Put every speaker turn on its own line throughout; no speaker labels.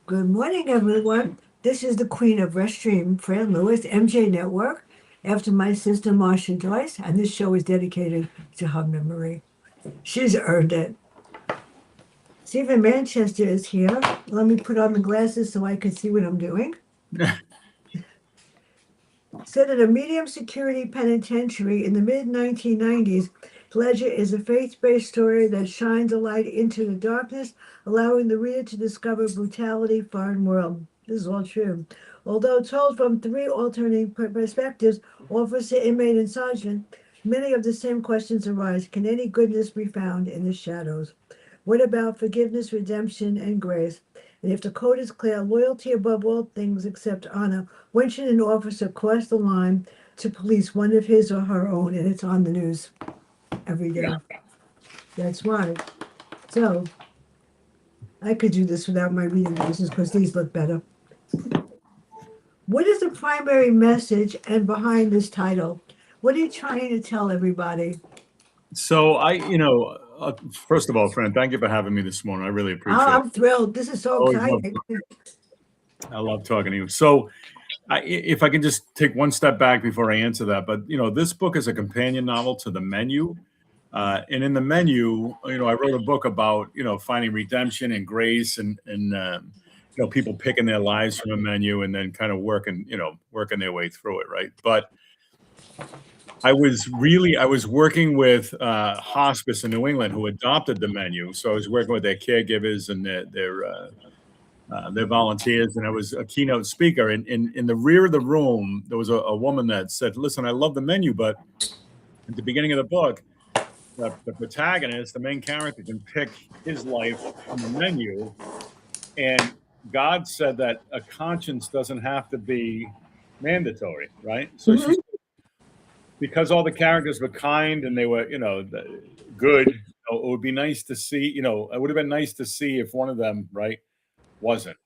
Good morning, everyone. This is the Queen of Restream, Fran Lewis, MJ Network, after my sister Marcia Joyce, and this show is dedicated to her memory. She's earned it. Stephen Manchester is here. Let me put on the glasses so I can see what I'm doing. Set at a medium security penitentiary in the mid 1990s, Ledger is a faith based story that shines a light into the darkness, allowing the reader to discover brutality, foreign world. This is all true. Although told from three alternating perspectives, officer, inmate, and sergeant, many of the same questions arise. Can any goodness be found in the shadows? What about forgiveness, redemption, and grace? And if the code is clear, loyalty above all things except honor, when should an officer cross the line to police one of his or her own? And it's on the news every day. That's why. So I could do this without my reading glasses because these look better. What is the primary message and behind this title? What are you trying to tell everybody?
So first of all, Fran, thank you for having me this morning. I really appreciate it.
I'm thrilled. This is so exciting.
I love talking to you. So if I can just take one step back before I answer that, but this book is a companion novel to The Menu. And in The Menu, I wrote a book about, finding redemption and grace and people picking their lives from a menu and then kind of working their way through it. Right. But I was working with hospice in New England who adopted The Menu. So I was working with their caregivers and their volunteers, and I was a keynote speaker. And in the rear of the room, there was a woman that said, "Listen, I love The Menu, but at the beginning of the book, the protagonist, the main character, can pick his life from the menu. And God said that a conscience doesn't have to be mandatory, right?" So she, because all the characters were kind and they were, good, it would be nice to see, it would have been nice to see if one of them, right, wasn't.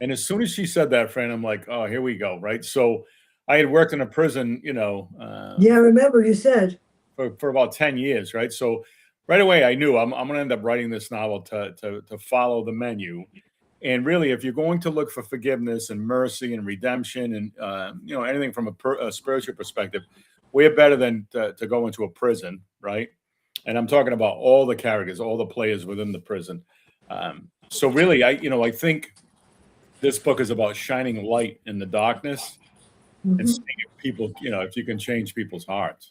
And as soon as she said that, Fran, I'm like, oh, here we go, right? So I had worked in a prison,
yeah, I remember you said.
For about 10 years, right? So right away, I knew I'm going to end up writing this novel to follow The Menu. And really, if you're going to look for forgiveness and mercy and redemption and, anything from a spiritual perspective, we're better than to go into a prison, right? And I'm talking about all the characters, all the players within the prison. So really, I think this book is about shining light in the darkness and seeing if people, if you can change people's hearts.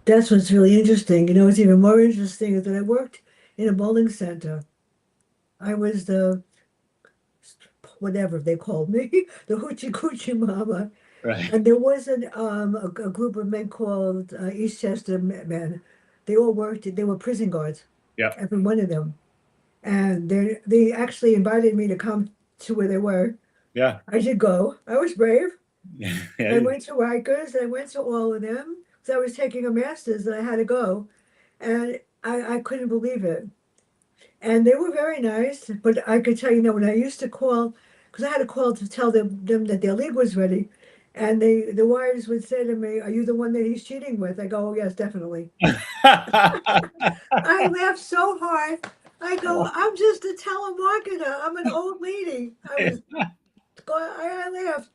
That's what's really interesting. What's even more interesting is that I worked in a bowling center. I was the, whatever they called me, the hoochie coochie mama.
Right.
And there was a group of men called Eastchester men. They all worked, they were prison guards.
Yeah.
Every one of them. And they actually invited me to come to where they were.
Yeah.
I should go. I was brave.
Yeah.
I went to Rikers. I went to all of them. So I was taking a master's and I had to go. And I couldn't believe it. And they were very nice. But I could tell you, when I used to call, because I had to call to tell them that their league was ready. And the wives would say to me, "Are you the one that he's cheating with?" I go, "Oh, yes, definitely." I laughed so hard. I go, "I'm just a telemarketer. I'm an old lady." I laughed.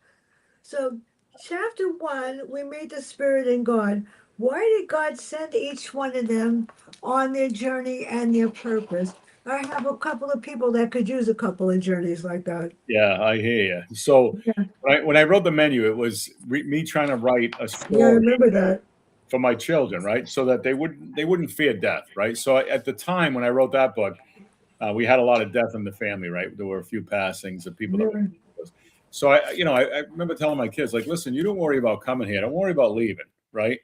So, chapter 1, we meet the Spirit and God. Why did God send each one of them on their journey and their purpose? I have a couple of people that could use a couple of journeys like that.
Yeah, I hear you. So when I wrote The Menu, it was me trying to write a story.
Yeah, I remember that.
For my children, right? So that they wouldn't fear death, right? So at the time when I wrote that book, we had a lot of death in the family, right? There were a few passings of people.
Yeah.
So I remember telling my kids, like, listen, you don't worry about coming here. Don't worry about leaving, right?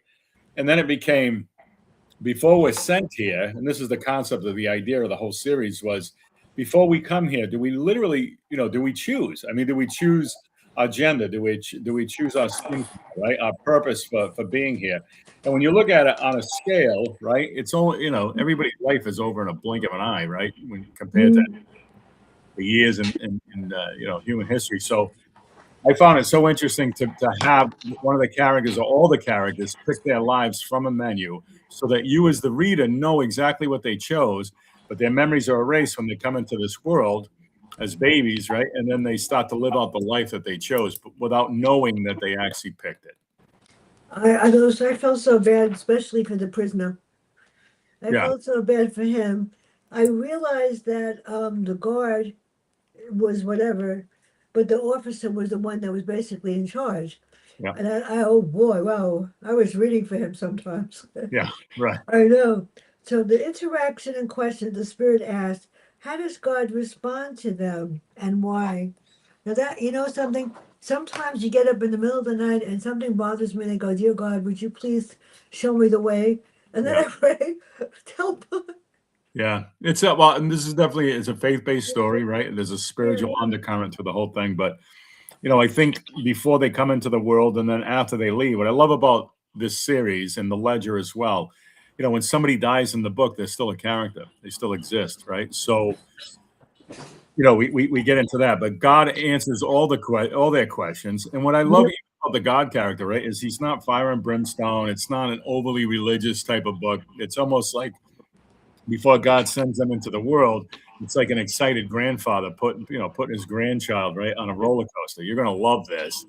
And then it became, before we're sent here, and this is the concept of the idea of the whole series, was before we come here, do we literally, do we choose? I mean, do we choose our gender? Do we choose our skin, right? Our purpose for being here? And when you look at it on a scale, right, it's only, everybody's life is over in a blink of an eye, right? When compared to the years in human history. So I found it so interesting to have one of the characters or all the characters pick their lives from a menu so that you as the reader know exactly what they chose, but their memories are erased when they come into this world. as babies, right? And then they start to live out the life that they chose, but without knowing that they actually picked it.
I felt so bad, especially for the prisoner. I
Yeah,
felt so bad for him. I realized that the guard was whatever, but the officer was the one that was basically in charge.
yeah,
And oh boy, wow, I was rooting for him sometimes.
yeah, right.
I know. So the interaction and question the spirit asked, how does God respond to them and why? Now that you know something, sometimes you get up in the middle of the night and something bothers me and I go, dear God, would you please show me the way? And then
Yeah,
I pray, help.
yeah. It's a well, and this is definitely it's a faith-based story, right? There's a
Yeah.
spiritual undercurrent to the whole thing, but I think before they come into the world and then after they leave, what I love about this series and the ledger as well, when somebody dies in the book, they're still a character. They still exist, right? So, we get into that, but God answers all their questions. And what I love
Yep.
even about the God character, right, is he's not fire and brimstone. It's not an overly religious type of book. It's almost like before God sends them into the world, it's like an excited grandfather putting his grandchild right on a roller coaster. You're going to love this,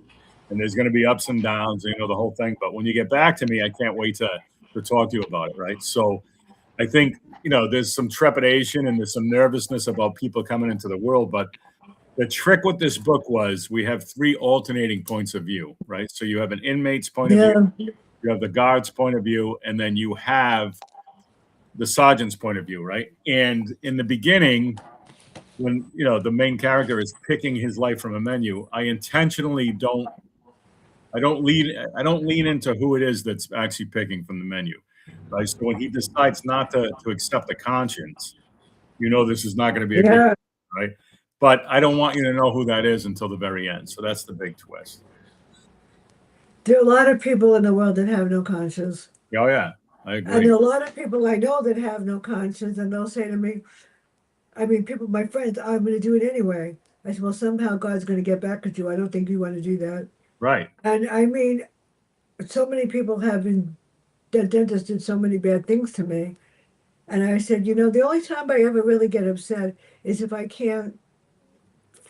and there's going to be ups and downs, the whole thing. But when you get back to me, I can't wait to talk to you about it, right? So I think there's some trepidation and there's some nervousness about people coming into the world, but the trick with this book was we have three alternating points of view, right? So you have an inmate's point of view,
Yeah.
you have the guard's point of view, and then you have the sergeant's point of view, right? And in the beginning, when the main character is picking his life from a menu, I intentionally don't I don't lean into who it is that's actually picking from the menu. Right. So when he decides not to accept the conscience, this is not going to be a good
Yeah.
right. But I don't want you to know who that is until the very end. So that's the big twist.
There are a lot of people in the world that have no conscience.
Oh yeah, I
And
agree.
there are a lot of people I know that have no conscience, and they'll say to me, I mean, people, my friends, I'm going to do it anyway. I said, well, somehow God's going to get back at you. I don't think you want to do that.
Right.
And I mean, so many people have been, the dentist did so many bad things to me. And I said, the only time I ever really get upset is if I can't,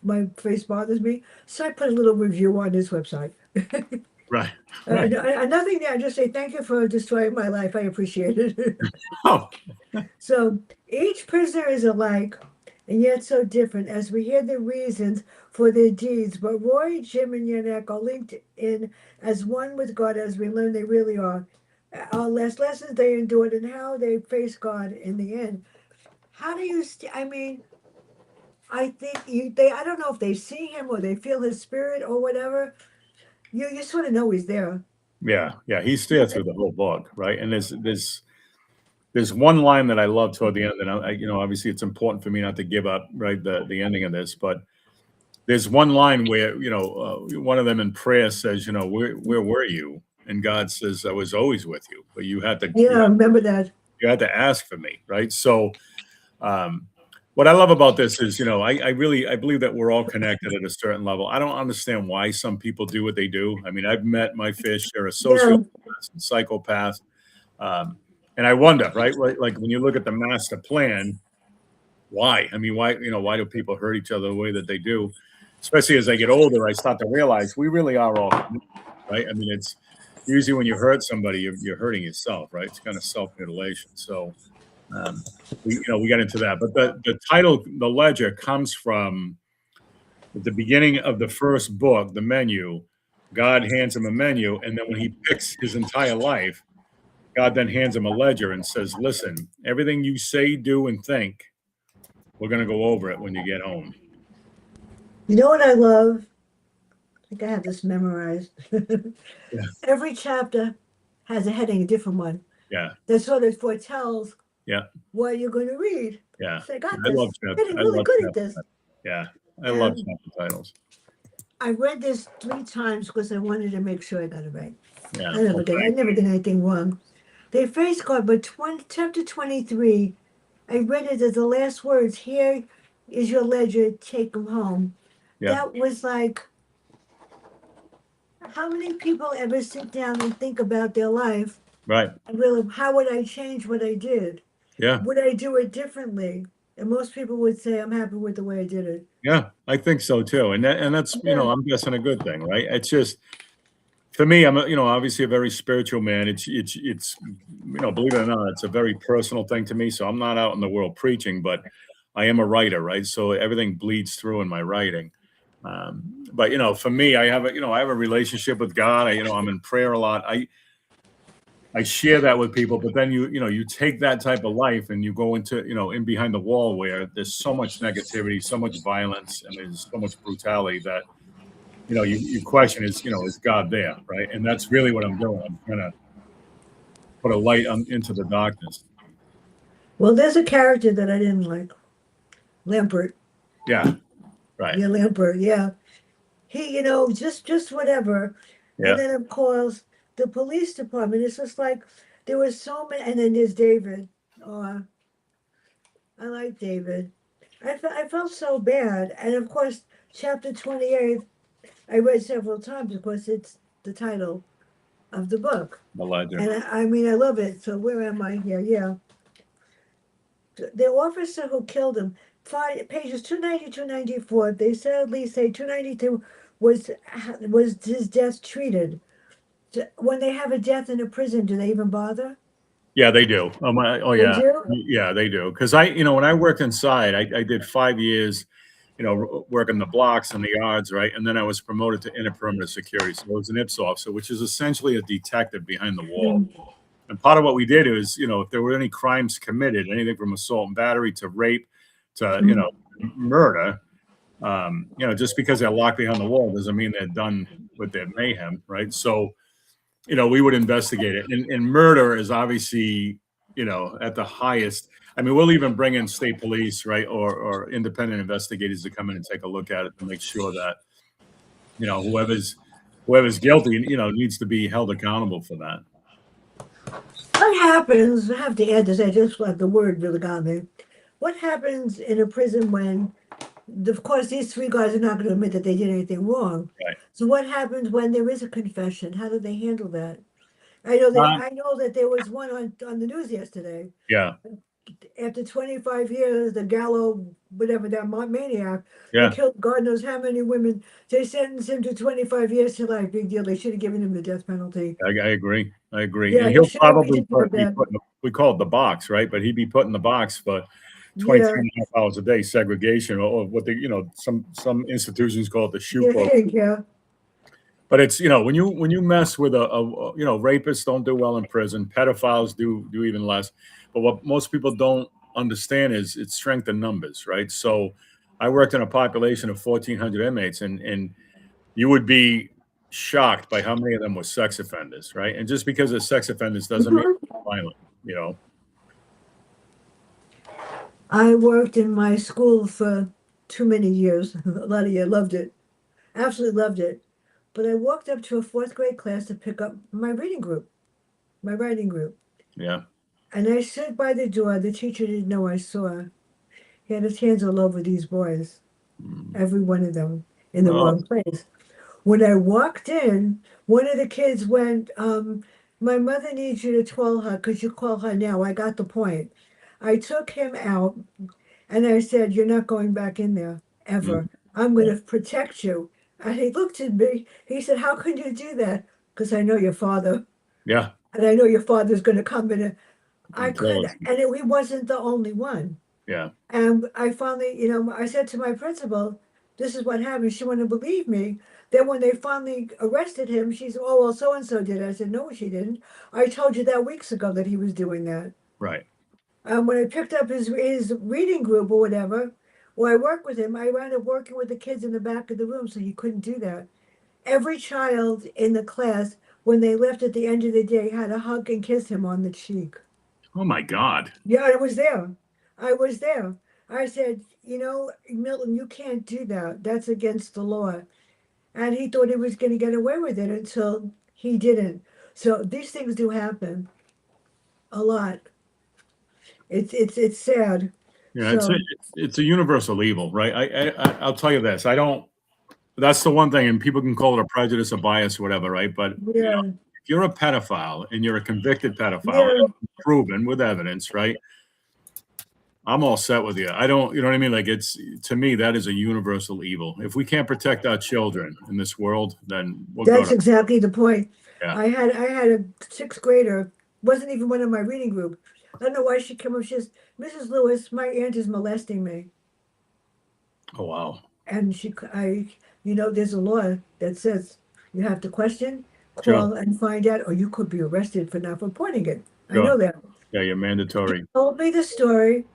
my face bothers me. So I put a little review on his website.
Right. Right.
Nothing there. I just say, thank you for destroying my life. I appreciate it.
Oh,
So each prisoner is alike and yet so different as we hear the reasons for their deeds. But Roy, Jim, and Yannick are linked in as one with God as we learn they really are. Our last lessons they endured and how they face God in the end. How do you, I mean, I think I don't know if they see him or they feel his spirit or whatever. You sort of know he's there.
yeah, yeah. He's there through the whole book, right? And there's one line that I love toward the end, and obviously it's important for me not to give up, right, the ending of this, but there's one line where one of them in prayer says, where were you? And God says, I was always with you, but you had to
Yeah, remember that.
you had to ask for me, right? So, what I love about this is, I believe that we're all connected at a certain level. I don't understand why some people do what they do. I mean, I've met my fish share of
Yeah,
sociopaths and psychopaths. Um, and I wonder, right? Like when you look at the master plan, why? I mean, why do people hurt each other the way that they do? Especially as I get older, I start to realize we really are all connected, right? I mean, it's usually when you hurt somebody, you're hurting yourself, right? It's kind of self-mutilation. So um, we got into that, but the title, the ledger, comes from at the beginning of the first book, the menu. God hands him a menu, and then when he picks his entire life, God then hands him a ledger and says, "Listen, everything you say, do, and think, we're going to go over it when you get home."
you know what I love? I think I have this memorized.
Yeah,
Every chapter has a heading, a different one,
yeah,
that sort of foretells
yeah,
what you're going to read.
yeah.
So I got
I
this.
love chapter.
Getting
I
really
love
good at this.
chapter. Yeah, I love
And
chapter titles.
I read this 3 times because I wanted to make sure I got it right.
Yeah.
I never
Well,
did. I
thank
never did anything wrong. They face God, but chapter 23, I read it as the last words. Here is your ledger. Take them home.
you. Yeah.
That was like, how many people ever sit down and think about their life?
Right.
And really, how would I change what I did?
Yeah.
Would I do it differently? And most people would say, I'm happy with the way I did it.
Yeah, I think so too. And that's,
Yeah.
I'm guessing a good thing, right? It's just for me, I'm obviously a very spiritual man. It's believe it or not, it's a very personal thing to me. So I'm not out in the world preaching, but I am a writer, right? So everything bleeds through in my writing. But for me, I have a relationship with God. I'm in prayer a lot. I share that with people, but then you take that type of life and you go into in behind the wall where there's so much negativity, so much violence, and there's so much brutality that you question is God there, right? And that's really what I'm doing. I'm trying to put a light into the darkness.
Well, there's a character that I didn't like. Lampert.
Yeah, right.
Yeah, Lampert. Yeah. He, just whatever. And
Yeah,
then, of course, the police department, it's just like there was so many. And then there's David. Oh, I like David. I felt so bad. And of course, chapter 28, I read several times because it's the title of the book.
the ledger.
And I mean, I love it. So where am I here? Yeah. The officer who killed him, pages 290, 294, they sadly say 292 was his death treated. When they have a death in a prison, do they even bother?
Yeah, they do. Oh
They
yeah,
do?
yeah, they do. Because when I worked inside, I did 5 years, working the blocks and the yards, right? And then I was promoted to inner perimeter security. So I was an IPS officer, which is essentially a detective behind the wall.
Mm.
And part of what we did is, if there were any crimes committed, anything from assault and battery to rape to, murder, just because they're locked behind the wall doesn't mean they're done with their mayhem, right? So, we would investigate it. And murder is obviously, at the highest. I mean, we'll even bring in state police, right, or independent investigators to come in and take a look at it to make sure that, whoever's guilty, needs to be held accountable for that.
What happens? I have to add this. I just like the word really got me. What happens in a prison when, of course, these three guys are not going to admit that they did anything wrong.
Right.
So what happens when there is a confession? How do they handle that? I know that there was one on the news yesterday.
Yeah.
After 25 years, the Gallo, whatever that maniac,
Yeah.
who killed God knows how many women, they sentenced him to 25 years to life. Big deal. They should have given him the death penalty.
I agree. I agree.
Yeah,
And
he
he'll
should have. He
probably
deserved
be
that.
put we call it the box, right? But he'd be put in the box for 23
Yeah,
and a half hours a day segregation, or what some institutions call it the shoe
you
program.
think, yeah.
But it's when you mess with a rapists don't do well in prison, pedophiles do even less. But what most people don't understand is it's strength in numbers, right? So I worked in a population of 1,400 inmates, and you would be shocked by how many of them were sex offenders, right? And just because they're sex offenders doesn't mean they're violent.
I worked in my school for too many years. A lot of you loved it. Absolutely loved it. But I walked up to a fourth grade class to pick up my reading group, my writing group.
Yeah.
And I stood by the door. The teacher didn't know I saw. He had his hands all over these boys, every one of them in the
Oh,
wrong place. When I walked in, one of the kids went, my mother needs you to call her. Could you call her now? I got the point. I took him out and I said, you're not going back in there ever. I'm going to protect you. And he looked at me. He said, how can you do that? Because I know your father.
yeah.
And I know your father's going to come in. I
And kill
could,
us.
and he wasn't the only one.
Yeah.
And I finally, I said to my principal, this is what happened. She wouldn't believe me. Then when they finally arrested him, she said, oh, well, so and so did it. I said, no, she didn't. I told you that weeks ago that he was doing that.
Right.
When I picked up his reading group or whatever, or I worked with him, I wound up working with the kids in the back of the room, so you couldn't do that. Every child in the class, when they left at the end of the day, had to hug and kiss him on the cheek.
Oh my God.
Yeah, I was there. I was there. I said, Milton, you can't do that. That's against the law. And he thought he was going to get away with it until he didn't. So these things do happen a lot. It's sad.
Yeah.
So
It's a universal evil, right? I'll tell you this. I don't. That's the one thing, and people can call it a prejudice, a bias, or whatever, right? But
yeah,
if you're a pedophile and you're a convicted pedophile,
yeah.
proven with evidence, right? I'm all set with you. I don't, you know what I mean? Like it's to me that is a universal evil. If we can't protect our children in this world, then we'll go
That's
to
exactly the point.
yeah.
I had a sixth grader, wasn't even one of my reading group. I don't know why she came up. She says, "Mrs. Lewis, my aunt is molesting me,"
Oh wow.
and there's a law that says you have to question,
Sure.
call, and find out, or you could be arrested for not reporting it. I
Sure.
know that.
Yeah, you're mandatory.
Told me the story,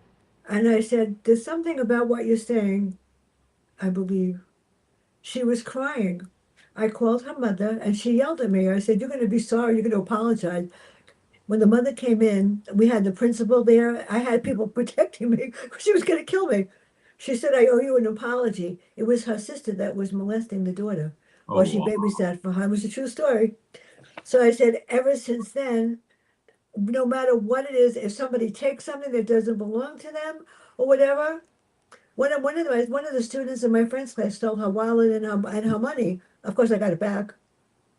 and I said, "There's something about what you're saying, I believe." She was crying. I called her mother and she yelled at me. I said, "You're going to be sorry. You're going to apologize." When the mother came in, we had the principal there. I had people protecting me. She was going to kill me. She said, "I owe you an apology." It was her sister that was molesting the daughter
Oh
while she
wow.
babysat for her. It was a true story. So I said, ever since then, no matter what it is, if somebody takes something that doesn't belong to them or whatever, one of the students in my friend's class stole her wallet and her money. Of course, I got it back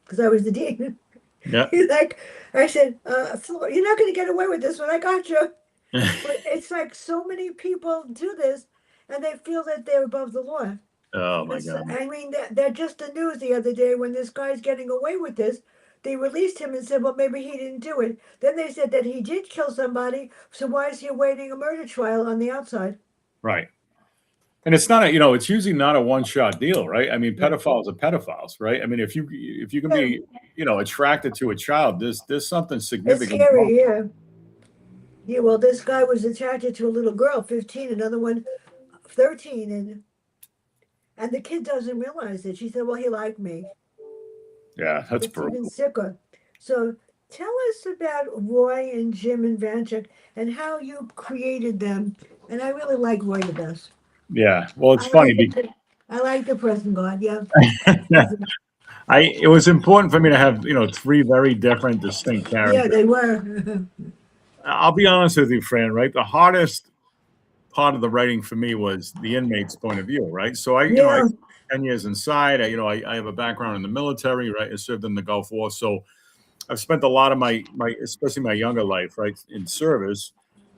because I was the dean.
Yeah.
He's like, I said, "You're not going to get away with this one. I got you." But it's like so many people do this, and they feel that they're above the law.
Oh my God.
I mean, they're just the news the other day when this guy's getting away with this. They released him and said, well, maybe he didn't do it. Then they said that he did kill somebody. So why is he awaiting a murder trial on the outside?
Right. And it's not a, it's usually not a one-shot deal, right? I mean,
Yeah.
pedophiles are pedophiles, right? I mean, if you can
Yeah.
be, attracted to a child, there's something
It's
significant wrong.
scary, yeah. Yeah, well, this guy was attracted to a little girl, 15, another one, 13, and the kid doesn't realize it. She said, well, he liked me.
Yeah, that's
It's even
brutal.
sicker. So tell us about Roy and Jim and Vanchuk and how you created them. And I really like Roy the best.
Yeah. Well, it's
I
funny
like
because
the I like the present God. Yeah.
it was important for me to have, three very different, distinct
Yeah,
characters.
they were.
I'll be honest with you, Fran, right? The hardest part of the writing for me was the inmate's point of view, right? So I
Yeah.
10 years inside. I have a background in the military, right? I served in the Gulf War, so I've spent a lot of my especially my younger life, right, in service.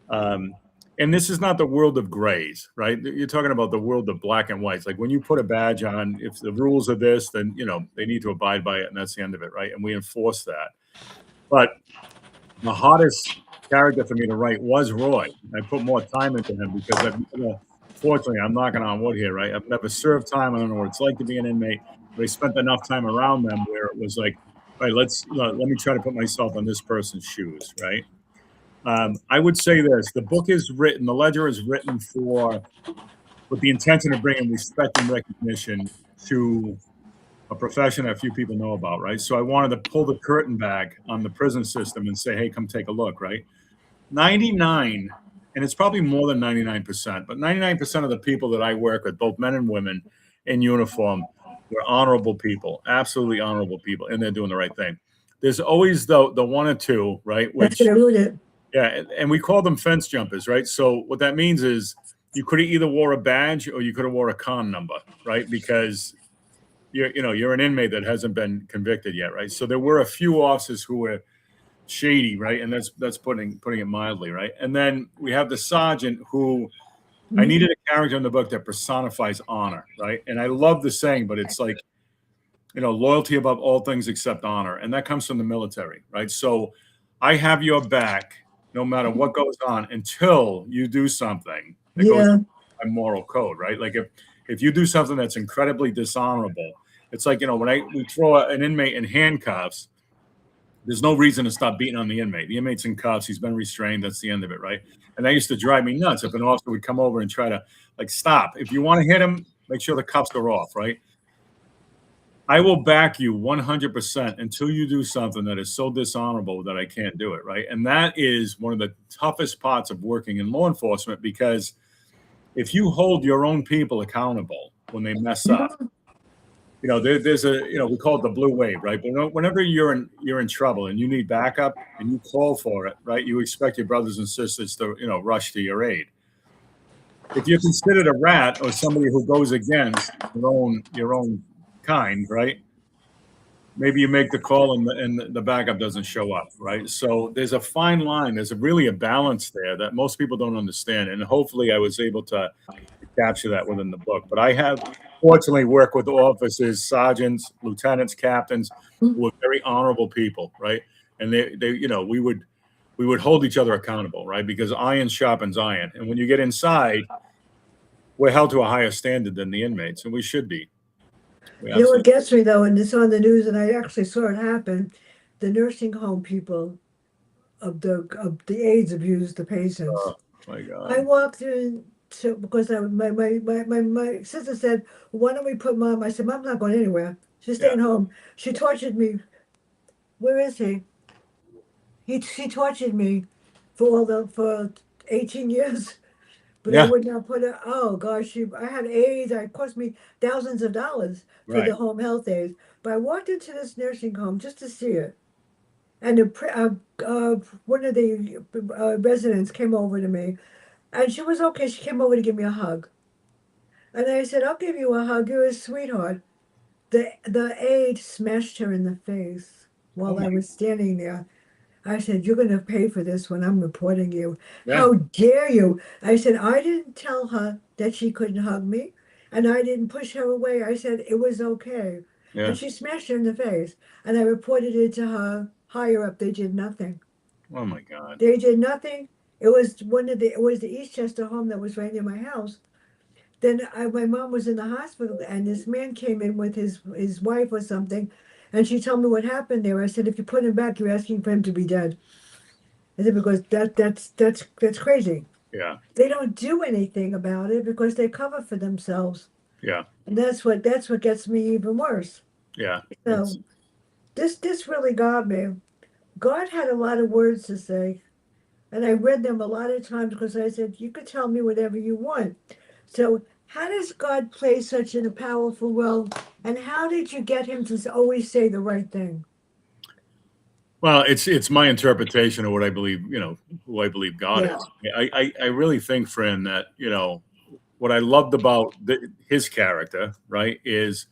Um, and this is not the world of grays, right? You're talking about the world of black and whites. Like when you put a badge on, if the rules are this, then they need to abide by it, and that's the end of it, right? And we enforce that. But the hardest character for me to write was Roy. I put more time into him because fortunately, I'm knocking on wood here, right? I've never served time. I don't know what it's like to be an inmate, but I spent enough time around them where it was like, all right, let me try to put myself on this person's shoes, right? I would say this: the book is written, the ledger is written with the intention of bringing respect and recognition to a profession that few people know about, right? So I wanted to pull the curtain back on the prison system and say, hey, come take a look, right? 99, and it's probably more than 99%, but 99% of the people that I work with, both men and women in uniform, were honorable people, absolutely honorable people, and they're doing the right thing. There's always the one or two, right?
That's
Which,
gonna ruin it.
yeah, and we call them fence jumpers, right? So what that means is you could have either wore a badge or you could have wore a con number, right? Because you're an inmate that hasn't been convicted yet, right? So there were a few officers who were shady, right? And that's putting it mildly, right? And then we have the sergeant who I
Mhm.
needed a character in the book that personifies honor, right? And I love the saying, but it's like, loyalty above all things except honor. And that comes from the military, right? So I have your back no matter what goes on until you do something that goes
Yeah.
by moral code, right? Like if you do something that's incredibly dishonorable, it's like, when we throw an inmate in handcuffs, there's no reason to stop beating on the inmate. The inmate's in cuffs. He's been restrained. That's the end of it, right? And that used to drive me nuts if an officer would come over and try to, like, stop. If you want to hit him, make sure the cuffs are off, right? I will back you 100% until you do something that is so dishonorable that I can't do it, right? And that is one of the toughest parts of working in law enforcement, because if you hold your own people accountable when they mess up, there's we call it the blue wave, right? But whenever you're in trouble and you need backup and you call for it, right? You expect your brothers and sisters to, rush to your aid. If you're considered a rat or somebody who goes against your own kind, right? maybe you make the call and the backup doesn't show up, right? So there's a fine line. There's really a balance there that most people don't understand. And hopefully I was able to capture that within the book. But I have fortunately worked with officers, sergeants, lieutenants, captains who are very honorable people, right? And they we would hold each other accountable, right? Because iron sharpens iron. And when you get inside, we're held to a higher standard than the inmates, and we should be. We
You know what
absolutely.
gets me though, and it's on the news, and I actually saw it happen. The nursing home people of the AIDS abused the patients.
Oh my
I
God.
walked in to, because my sister said, "Why don't we put mom?" I said, "Mom's not going anywhere. She's
Yeah.
staying home." She tortured me. Where is he? She tortured me for 18 years. But I
Yeah.
would not put it. Oh gosh, I had AIDS. It cost me thousands of dollars for
Right.
the home health aides. But I walked into this nursing home just to see it, and one of the residents came over to me, and she was okay. She came over to give me a hug, and I said, "I'll give you a hug. You're a sweetheart." The aide smashed her in the face
Oh
while
my.
I was standing there. I said, "You're going to pay for this when I'm reporting you.
Yeah.
How dare you?" I said, "I didn't tell her that she couldn't hug me, and I didn't push her away. I said it was okay." And
Yeah.
she smashed her in the face. And I reported it to her higher up. They did nothing.
Oh my God.
They did nothing. It was the Eastchester home that was right near my house. My mom was in the hospital, and this man came in with his wife or something, and she told me what happened there. I said, "If you put him back, you're asking for him to be dead." I said, because that's crazy.
Yeah.
They don't do anything about it because they cover for themselves,
Yeah.
and that's what gets me even worse.
Yeah. It's
So this really got me. God had a lot of words to say, and I read them a lot of times because I said, "You could tell me whatever you want." So how does God play such a powerful role, and how did you get him to always say the right thing?
well, it's my interpretation of what I believe, who I believe God
Yeah.
is. I really think, friend, that, what I loved about his character, right, is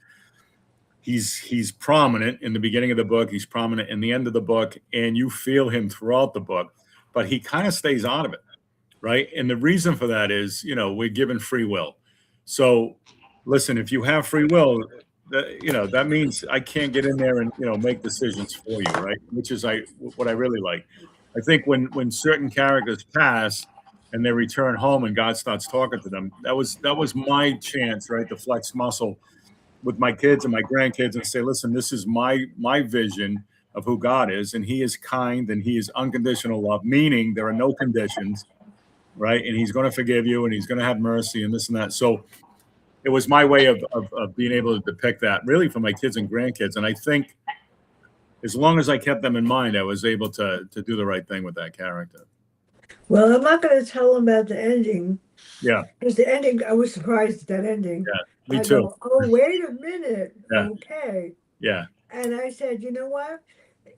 he's prominent in the beginning of the book, he's prominent in the end of the book, and you feel him throughout the book, but he kind of stays out of it, right? And the reason for that is, we're given free will. So, listen, if you have free will, that means I can't get in there and make decisions for you, right? Which is what I really like. I think when certain characters pass and they return home and God starts talking to them, that was my chance, right, to flex muscle with my kids and my grandkids and say, listen, this is my vision of who God is, and He is kind and He is unconditional love, meaning there are no conditions, right? And He's going to forgive you and He's going to have mercy and this and that. So it was my way of being able to depict that really for my kids and grandkids. And I think as long as I kept them in mind, I was able to do the right thing with that character.
Well, I'm not going to tell them about the ending.
Yeah,
Because the ending, I was surprised at that ending.
yeah, me
I
too.
go, "Oh, wait a minute.
Yeah,
Okay."
yeah,
And I said, "You know what?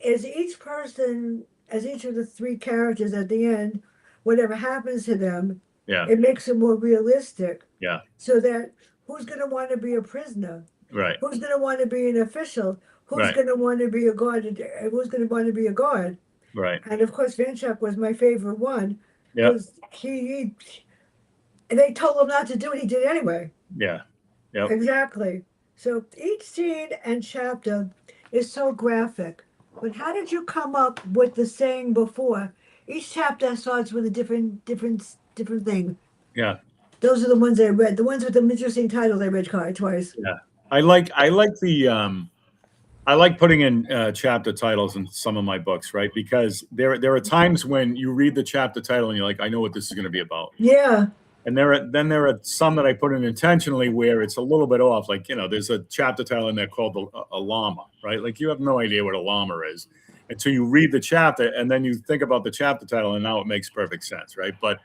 As each of the three characters at the end, whatever happens to them,
yeah,
it makes it more realistic.
yeah.
So that who's going to want to be a prisoner?
Right,
Who's going to want to be an official? Who's
right,
going to want to be a guard? Who's going to want to be a guard?"
right.
And of course, Vanchuk was my favorite one
Yeah,
because they told him not to do it. He did it anyway.
yeah, yep.
Exactly. So each scene and chapter is so graphic. But how did you come up with the saying before? Each chapter starts with a different thing.
Yeah,
Those are the ones I read. The ones with the interesting titles I read twice.
yeah. I like putting in chapter titles in some of my books, right? Because there are times when you read the chapter title and you're like, I know what this is going to be about.
Yeah.
And there are some that I put in intentionally where it's a little bit off. Like, there's a chapter title in there called a llama, right? Like you have no idea what a llama is until you read the chapter and then you think about the chapter title and now it makes perfect sense, right? But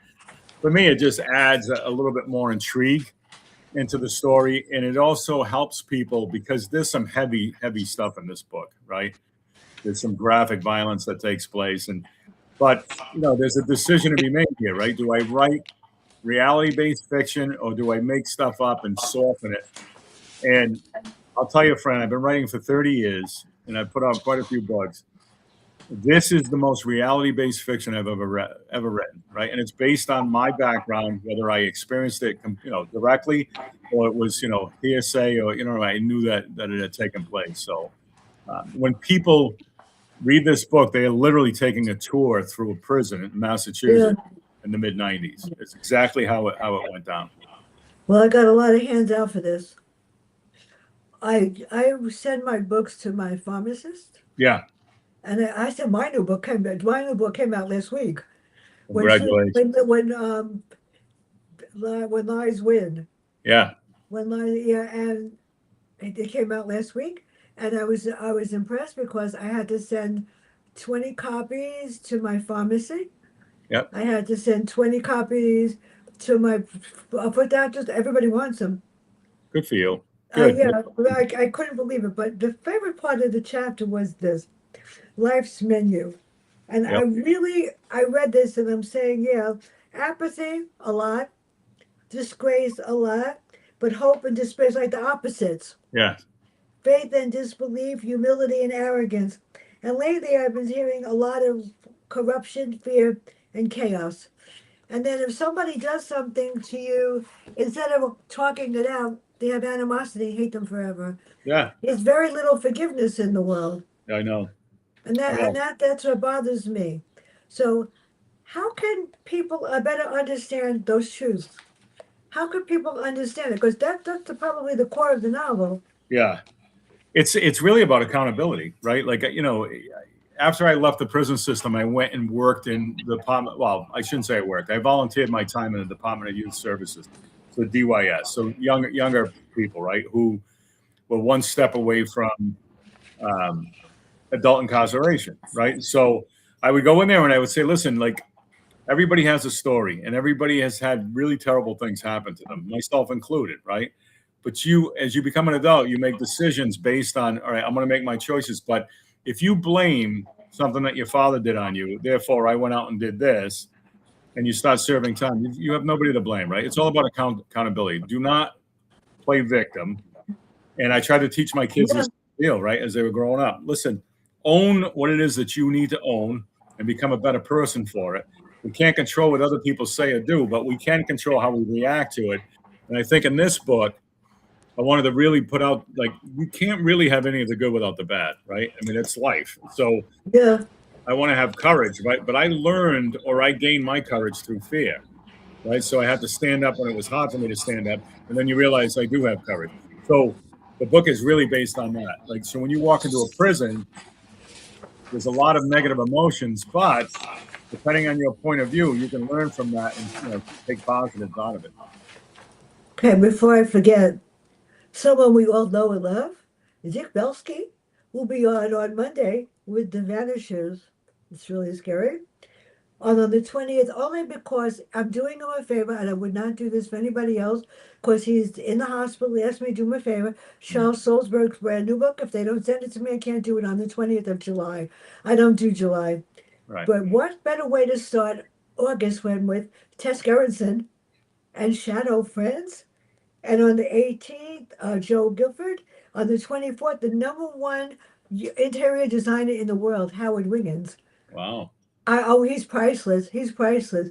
for me, it just adds a little bit more intrigue into the story, and it also helps people because there's some heavy stuff in this book, right? There's some graphic violence that takes place, but there's a decision to be made here, right? Do I write reality-based fiction or do I make stuff up and soften it? And I'll tell you, friend, I've been writing for 30 years, and I've put out quite a few books. This is the most reality-based fiction I've ever written, right? And it's based on my background, whether I experienced it, directly, or it was, hearsay, or I knew that it had taken place. So when people read this book, they are literally taking a tour through a prison in Massachusetts in the mid '90s. It's exactly how it went down.
Well, I got a lot of hands out for this. I send my books to my pharmacist,
Yeah,
and I said my new book came out. My new book came out last week. When
congratulations.
when lies win,
Yeah,
when lies yeah, and it came out last week, and I was impressed because I had to send 20 copies to my pharmacy.
yep.
I had to send 20 copies to my. I'll put that, just everybody wants them.
Good for you. Good.
Yeah, I couldn't believe it. But the favorite part of the chapter was this life's menu. And
Yep.
I read this and I'm saying, yeah, apathy, a lot, disgrace, a lot, but hope and despair is like the opposites.
Yeah.
Faith and disbelief, humility and arrogance. And lately I've been hearing a lot of corruption, fear, and chaos. And then if somebody does something to you, instead of talking it out, they have animosity, hate them forever.
Yeah.
There's very little forgiveness in the world.
I know.
And
I know.
that's what bothers me. So how can people better understand those truths? How can people understand it? Because that's probably the core of the novel.
Yeah. It's really about accountability, right? Like, after I left the prison system, I went and worked in the department. Well, I shouldn't say I worked. I volunteered my time in the Department of Youth Services, so DYS, so younger people, right, who were one step away from adult incarceration, right? So I would go in there and I would say, listen, like, everybody has a story, and everybody has had really terrible things happen to them, myself included, right? But as you become an adult, you make decisions based on, all right, I'm going to make my choices. But if you blame something that your father did on you, therefore I went out and did this, and you start serving time, you have nobody to blame, right? It's all about accountability. Do not play victim. And I try to teach my kids this deal, right, as they were growing up. Listen, own what it is that you need to own and become a better person for it. We can't control what other people say or do, but we can control how we react to it. And I think in this book, I wanted to really put out, like, you can't really have any of the good without the bad, right? I mean, it's life. So
Yeah.
I want to have courage, right? But I learned, or I gained my courage through fear, right? So I had to stand up when it was hard for me to stand up. And then you realize I do have courage. So the book is really based on that. Like, so when you walk into a prison, there's a lot of negative emotions, but depending on your point of view, you can learn from that and take positives out of it.
Okay, before I forget, someone we all know and love, Dick Belsky, will be on Monday with The Vanishers. It's really scary. On the 20th, only because I'm doing him a favor, and I would not do this for anybody else, because he's in the hospital. He asked me to do him a favor. Charles Solzberg's brand new book. If they don't send it to me, I can't do it on the 20th of July. I don't do July.
Right.
But what better way to start August when with Tess Gerritsen and Shadow Friends? And on the 18th, Joe Guilford. On the 24th, the number one interior designer in the world, Howard Wiggins.
Wow.
He's priceless. He's priceless.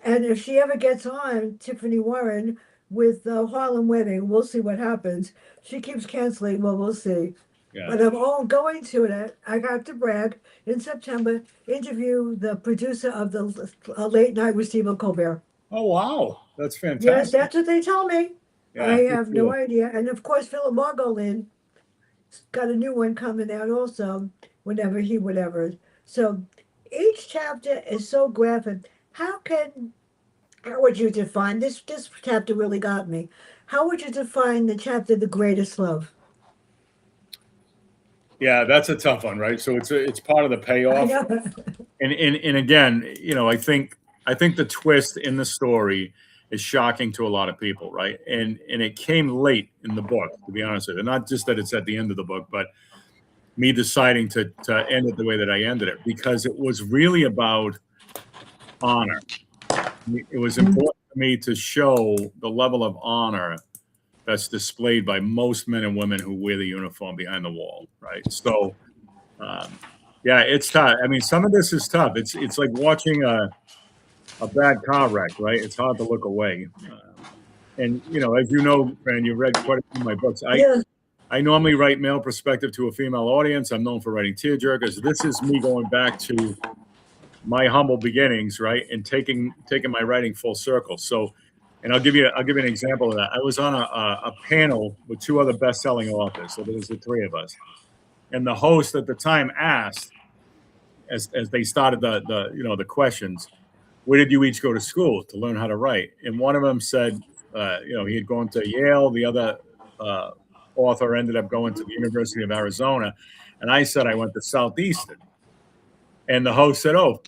And if she ever gets on, Tiffany Warren with Harlem Wedding, we'll see what happens. She keeps canceling. Well, we'll see.
Yeah.
But I'm all going to it. I got to brag in September. Interview the producer of the Late Night with Stephen Colbert.
Oh, wow. That's fantastic.
Yes, that's what they tell me.
Yeah,
I have no idea. And of course, Philip Margolin got a new one coming out also, whatever. So each chapter is so graphic. How would you define this? This chapter really got me. How would you define the chapter "The Greatest Love"?
Yeah, that's a tough one, right? So it's part of the payoff. And again, I think the twist in the story is shocking to a lot of people, right? And it came late in the book, to be honest with you. Not just that it's at the end of the book, but me deciding to end it the way that I ended it, because it was really about honor. It was important to me to show the level of honor that's displayed by most men and women who wear the uniform behind the wall, right? So Yeah, it's tough. I mean, some of this is tough. It's like watching a bad car wreck, right? It's hard to look away. And as you know, Fran, you've read quite a few of my books.
Yeah,
I normally write male perspective to a female audience. I'm known for writing tearjerkers. This is me going back to my humble beginnings, right, and taking my writing full circle. So, and I'll give you an example of that. I was on a panel with two other best-selling authors, so there was the three of us, and the host at the time asked, as they started the questions, where did you each go to school to learn how to write? And one of them said, he had gone to Yale. The other uh, author ended up going to the University of Arizona, and I said I went to Southeastern. And the host said, "Oh,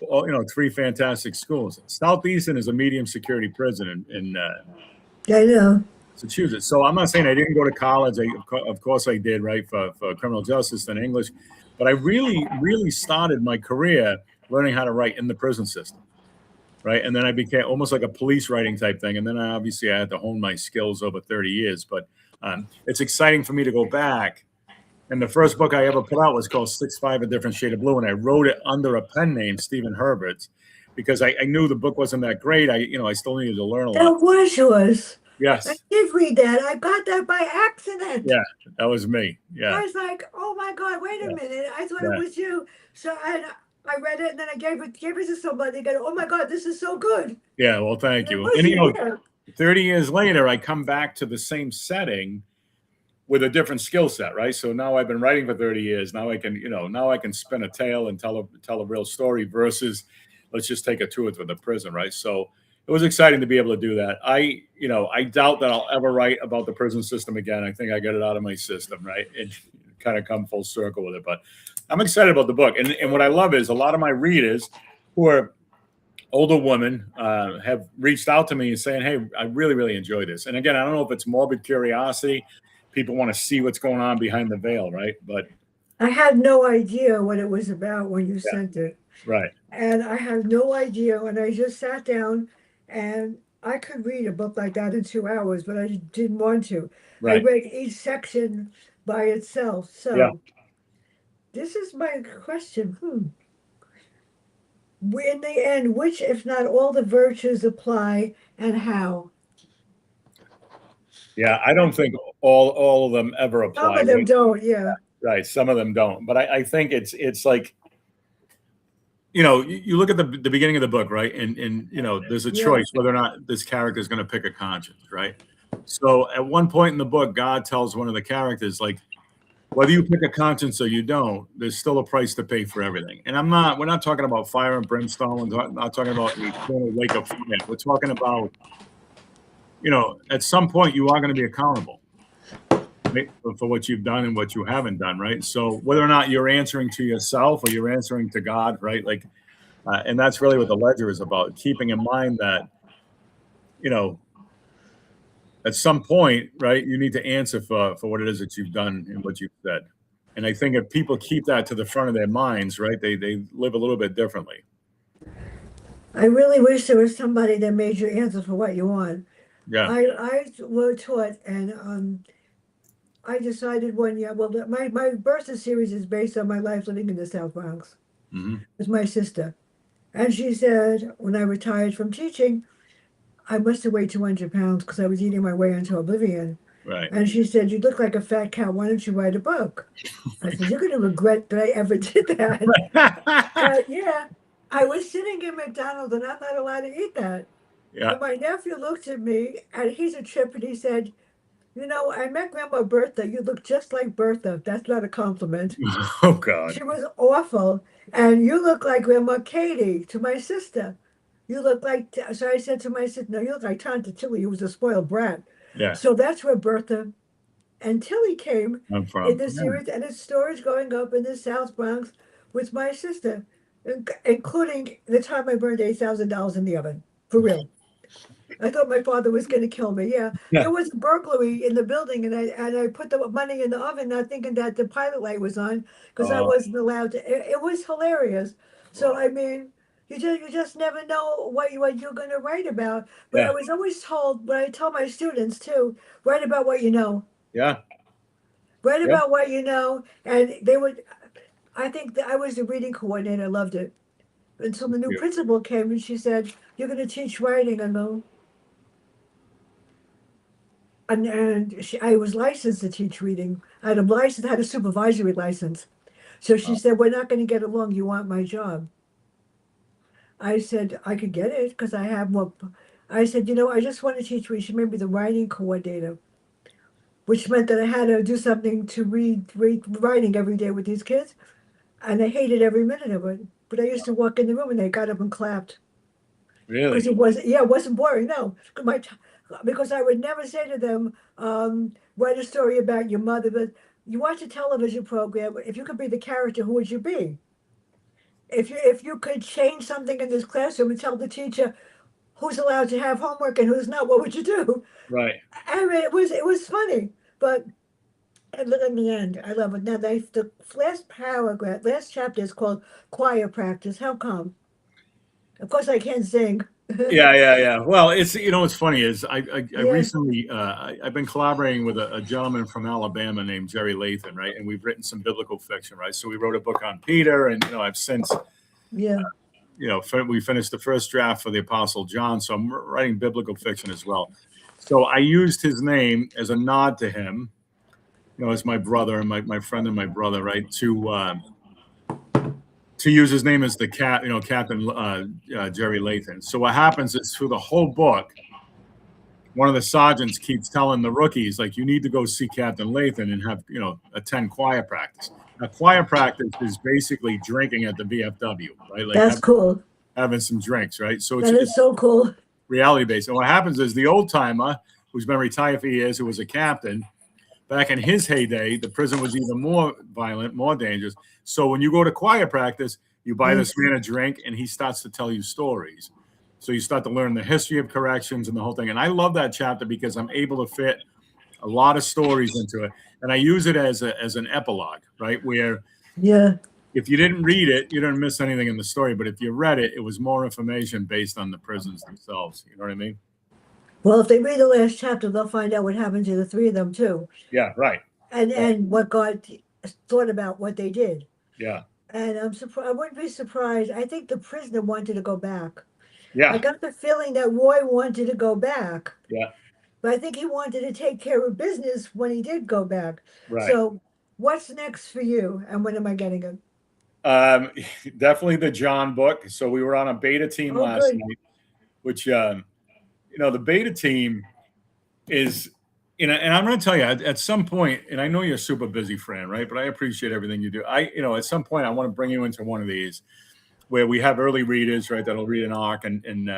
three fantastic schools. Southeastern is a medium security prison in
I know.
Massachusetts. So I'm not saying I didn't go to college. Of course, I did, right, for criminal justice and English. But I really, really started my career learning how to write in the prison system, right? And then I became almost like a police writing type thing. And then obviously I had to hone my skills over 30 years. But it's exciting for me to go back. And the first book I ever put out was called 6'5", A Different Shade of Blue. And I wrote it under a pen name, Stephen Herbert's, because I knew the book wasn't that great. I still needed to learn a lot.
That was yours. I
Yes.
did read that. I got that by accident.
Yeah, that was me.
I
Yeah.
was like, oh my God, wait a
Yeah.
minute. I thought it
Yeah.
was you. So I read it and then I gave it to somebody. They go, oh my God, this is so good.
Yeah. Well, thank
And it
you.
was
And,
you, yeah.
30 years later, I come back to the same setting with a different skill set, right? So now I've been writing for 30 years. Now I can spin a tale and tell a real story versus let's just take a tour through the prison, right? So it was exciting to be able to do that. I doubt that I'll ever write about the prison system again. I think I got it out of my system, right? And kind of come full circle with it. But I'm excited about the book. And what I love is a lot of my readers who are older women have reached out to me and saying, "Hey, I really, really enjoy this." And again, I don't know if it's morbid curiosity. People want to see what's going on behind the veil, right? But
I had no idea what it was about when you
yeah,
sent it.
right,
And I had no idea. And I just sat down and I could read a book like that in 2 hours, but I didn't want to. I
right,
read each section by itself.
yeah,
So this is my question. In the end, which, if not all the virtues apply and how?
yeah. I don't think all of them ever
Some
apply,
of them
right?
don't, yeah.
Right. Some of them don't, but I think it's like you look at the beginning of the book, right? And there's a
Yeah.
choice whether or not this character is going to pick a conscience, right? So at one point in the book, God tells one of the characters, like, whether you pick a conscience or you don't, there's still a price to pay for everything. And we're not talking about fire and brimstone. We're not talking about the eternal wake of fire. We're talking about, at some point you are going to be accountable, right, for what you've done and what you haven't done, right? So whether or not you're answering to yourself or you're answering to God, right? Like, and that's really what the ledger is about, keeping in mind that, you know, at some point, right, you need to answer for what it is that you've done and what you've said. And I think if people keep that to the front of their minds, right, they live a little bit differently.
I really wish there was somebody that made you answer for what you want.
Yeah.
I was taught, and I decided one year. Well, my birth series is based on my life living in the South Bronx
Hmm.
with my sister, and she said when I retired from teaching, I must have weighed 200 pounds because I was eating my way into oblivion.
Right.
And she said, "You look like a fat cow. Why don't you write a book?" I said, "You're going to regret that I ever did that." But yeah, I was sitting in McDonald's and I'm not allowed to eat that.
Yeah.
And my nephew looked at me and he's a trip and he said, I met Grandma Bertha. You look just like Bertha. That's not a compliment.
Oh God.
She was awful. And you look like Grandma Katie to my sister. You look like, so I said to my sister, no, you look like Tante Tilly, who was a spoiled brat.
Yeah.
So that's where Bertha and Tilly came
I'm
in
from.
the
Yeah.
series, and it's stories going up in the South Bronx with my sister, including the time I burned $8,000 in the oven. For real. I thought my father was going to kill me. Yeah,
Yeah.
there was a burglary in the building, and I put the money in the oven, not thinking that the pilot light was on because I
Oh,
wasn't allowed to. It was hilarious. So
wow.
I mean, you just never know what you're going to write about. But I
Yeah.
was always told, but I tell my students too, write about what you know.
Yeah.
Write
Yeah.
about what you know, and they would. I think that I was the reading coordinator. I loved it until the new
Yeah.
principal came and she said, "You're going to teach writing." I go, I was licensed to teach reading. I had a license, I had a supervisory license. So she said, "We're not going to get along. You want my job?" I said, "I could get it because I have more." I said, I just want to teach reading. She made me the writing coordinator, which meant that I had to do something to read writing every day with these kids. And I hated every minute of it. But I used to walk in the room and they got up and clapped because
Really?
it wasn't boring. No, because I would never say to them, write a story about your mother, but you watch a television program. If you could be the character, who would you be? If you could change something in this classroom and tell the teacher who's allowed to have homework and who's not, what would you do?
Right.
I mean, it was funny, but in the end, I love it. Now, the last chapter is called choir practice. How come? Of course, I can't sing.
Yeah, yeah, yeah. Well, it's what's funny is I
Yeah,
recently I've been collaborating with a gentleman from Alabama named Jerry Lathan, right? And we've written some biblical fiction, right? So we wrote a book on Peter, and I've since
yeah.
we finished the first draft for the Apostle John. So I'm writing biblical fiction as well. So I used his name as a nod to him, as my brother and my friend and my brother, right? To use his name as the Captain Jerry Lathan. So what happens is through the whole book, one of the sergeants keeps telling the rookies, like, you need to go see Captain Lathan and have, attend choir practice. Now, choir practice is basically drinking at the VFW, right? Like
That's cool.
having some drinks, right? So
That
it's
is so cool.
reality based. And what happens is the old timer who's been retired for years, who was a captain, back in his heyday, the prison was even more violent, more dangerous. So when you go to choir practice, you buy this
Yes.
man a drink and he starts to tell you stories. So you start to learn the history of corrections and the whole thing. And I love that chapter because I'm able to fit a lot of stories into it. And I use it as an epilogue, right? Where
Yeah.
if you didn't read it, you didn't miss anything in the story. But if you read it, it was more information based on the prisons themselves. You know what I mean?
Well, if they read the last chapter, they'll find out what happened to the three of them too,
Yeah, right.
and
Right.
and what God thought about what they did.
Yeah.
And I'm surprised. I wouldn't be surprised. I think the prisoner wanted to go back. I
Yeah.
got the feeling that Roy wanted to go back,
Yeah.
but I think he wanted to take care of business when he did go back.
Right.
So, what's next for you, and when am I getting it?
Um, Definitely the John book. So we were on a beta team
Oh,
last
good.
night, which the beta team is, and I'm going to tell you at some point, and I know you're a super busy, Fran, right? But I appreciate everything you do. At some point, I want to bring you into one of these where we have early readers, right? That'll read an arc, and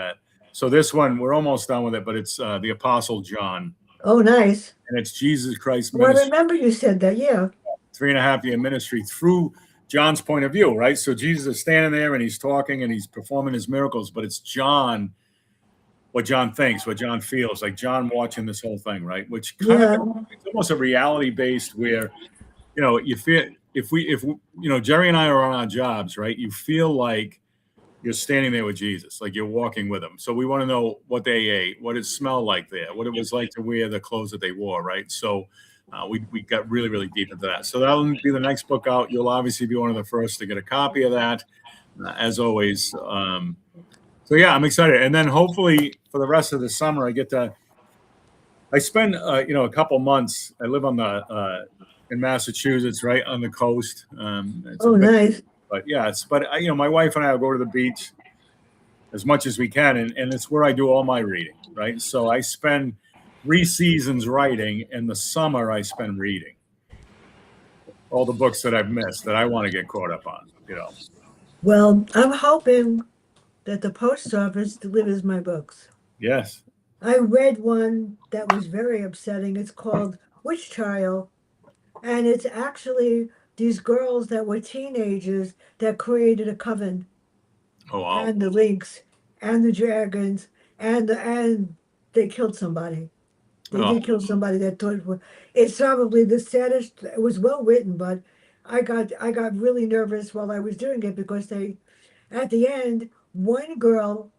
so this one we're almost done with it, but it's the Apostle John,
Oh, nice.
and it's Jesus Christ
Well, I
ministry,
remember you said that. Yeah.
3.5 year ministry through John's point of view, right? So Jesus is standing there and he's talking and he's performing his miracles, but it's John, what John thinks, what John feels, like John watching this whole thing, right? Which kind of
Yeah.
it's almost a reality based where, you feel if Jerry and I are on our jobs, right? You feel like you're standing there with Jesus, like you're walking with him. So we want to know what they ate, what it smelled like there, what it was like to wear the clothes that they wore, right? So we got really, really deep into that. So that'll be the next book out. You'll obviously be one of the first to get a copy of that, as always. So yeah, I'm excited. And then hopefully for the rest of the summer, I spend a couple months. I live on the in Massachusetts, right on the coast. It's a
Oh,
bit,
nice.
but yeah, my wife and I will go to the beach as much as we can, and it's where I do all my reading, right? So I spend 3 seasons writing, and the summer I spend reading all the books that I've missed that I want to get caught up on.
Well, I'm hoping that the post office delivers my books.
Yes.
I read one that was very upsetting. It's called Witch Trial, and it's actually these girls that were teenagers that created a coven,
Oh wow.
and the lynx, and the dragons, and they killed somebody. They
Oh
did kill somebody that thought it's probably the saddest. It was well written, but I got really nervous while I was doing it because at the end one girl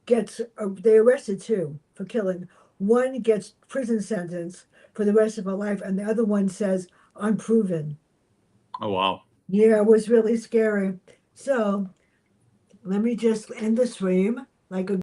gets they arrested two for killing. One gets prison sentence for the rest of her life, and the other one says unproven.
oh wow.
Yeah, it was really scary. So let me just end the stream like a